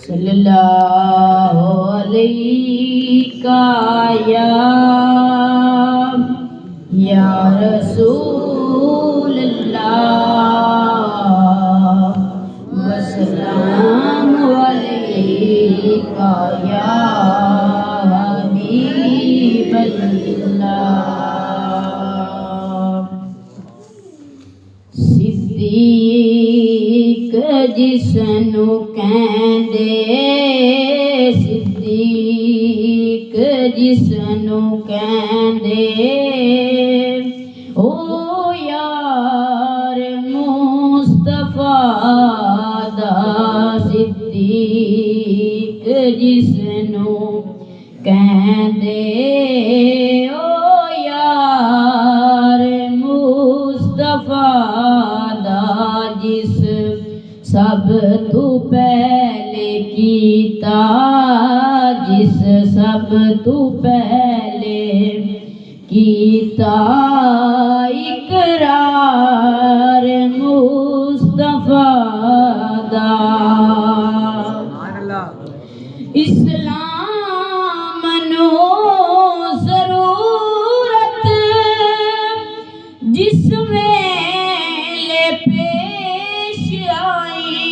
सल्लल्लाहु अलैका या रसूल अल्लाह वसल्लम अलैका या हबीब अल्लाह। सिद्दीक जिसनु कहंदे, सिद्दीक जिसनु कहंदे, ओ यार मुस्तफा दा। सिद्दीक जिसनु कहंदे, ओ यार मुस्तफा दा। जिस सब तू पहले कीता, जिस सब तू पहले कीता इकरार मुस्तफा दा। इस्लाम नो जरूरत जिस वेले पेश आई,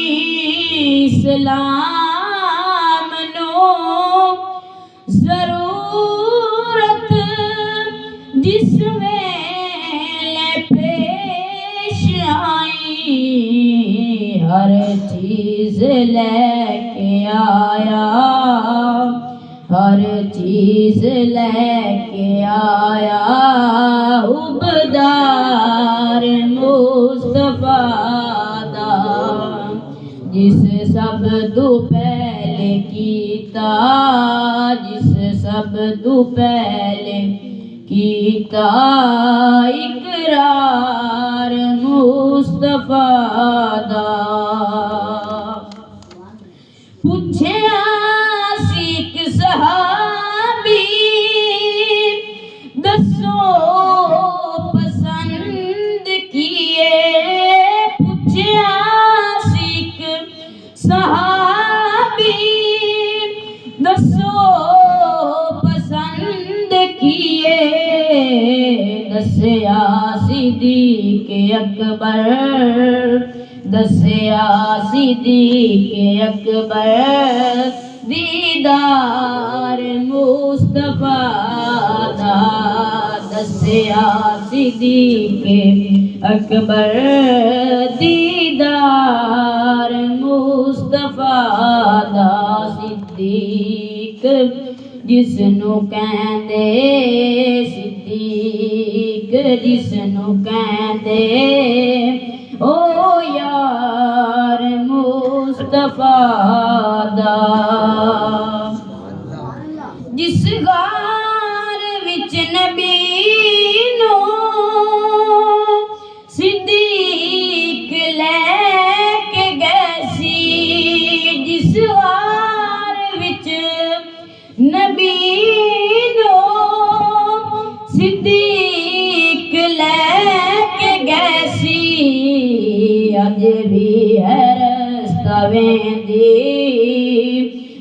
इस्लाम नो जरूरत जिस वेले पेश आई, हर चीज लेके आया, हर चीज लेके आया उबदार मुस्तफा दा। जिस सब तू पहले कीता, जिस सब तू पहले कीता इकरार मुस्तफा दा। पूछया सीक सहाबी, दसो पसंद किए। पूछया सीक सहाबी, दसो पसंद किए। दसया सिद्दीक अकबर, दसया सिद्दीक अकबर, दीदार मुस्तफा दा। दसया सिद्दीक अकबर, दीदार मुस्तफा दा। सिद्दीक जिसनु कहंदे, सिद्दीक जिसनु कहंदे, ओ यार मुस्तफा दा। जिस गार विच नबी नो सिद्दीक लेके गए सी, जिस गार विच नबी नो सिद्दीक लेके गए सी। अज भी है रास्ता वेंदी,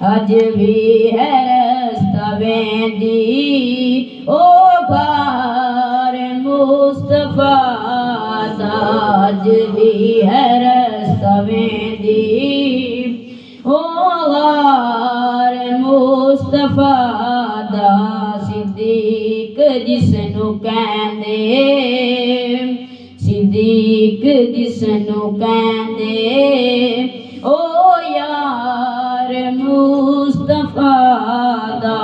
अज भी है रास्ता वेंदी, ओ गार मुस्तफा दा। अज भी है रास्ता वेंदी, ओ गार मुस्तफा दा। सिद्दीक जिसनु कहंदे, सिद्दीक जिसनु कहंदे, ओ यार मुस्तफा दा।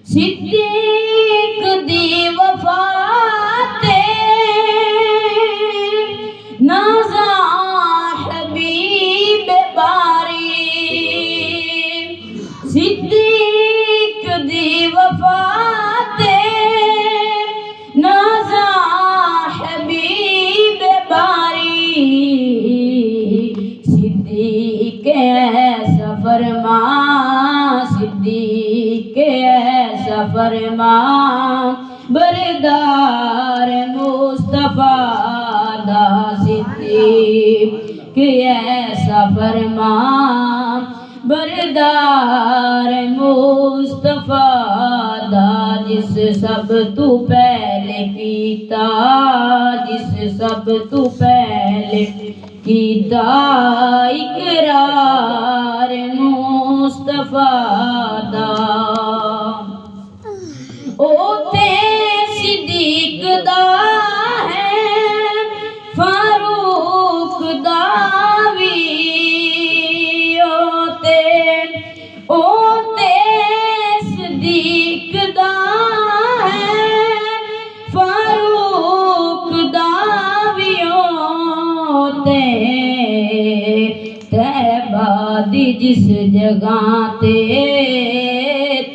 सिद्दीक दी वफा ते नाज़ा हबीब बारी, सिद्दीक दी वफा ते नाज़ा हबीब बारी। सिद्दीक ऐसा फरमा, सिद्दीक ऐसा फरमा, बरदार मुस्तफा दा। सिद्दीक ऐसा फरमा बरदार मुस्तफा दा जिस सब तू पहले कीता जिस सब तू पहले कीता इकरार मुस्तफा दा ओते सिद्दीक दा है फारूक दा वी ओते सिद्दीक दा है फारूक दा वी ओते तैबा दी जिस जगह ते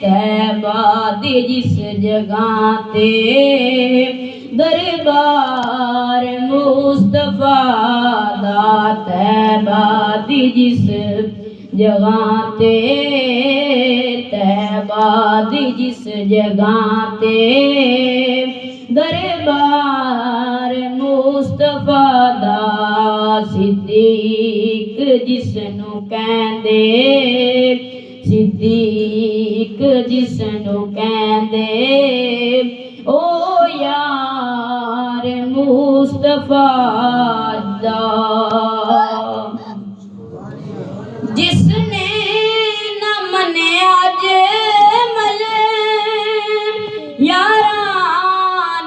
तैबा दी जिस जगह ते दरबार मुस्तफा दा तैबा दी जिस जगह ते तैबा दी जिस जगह ते दरबार मुस्तफा दा सिद्दीक जिसनू कहंदे सिद्दीक जिसनू कहंदे ओ यार मुस्तफा दा जिसने न मन्या अजमल यारा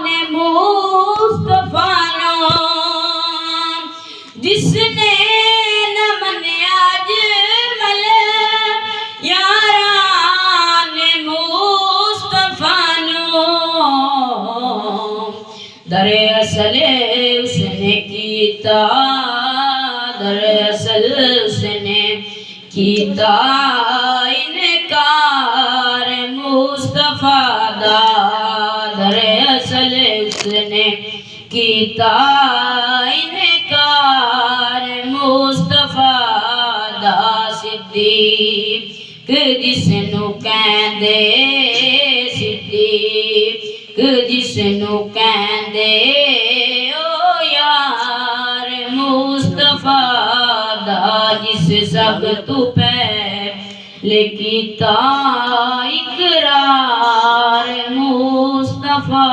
ने मुस्तफा नो जिसने न मन्या अजमल यारा ने मुस्तफा नो दरअसल उसने कीता दरअसल उसने कीता इनकार मुस्तफा दा दरअसल उसने कीता इनकार मुस्तफा दा सिद्दीक जिसनू कहंदे सिद्दीक जिसनू कहंदे ओ यार मुस्तफा दा जिस सब तू पहले कीता इकरार मुस्तफा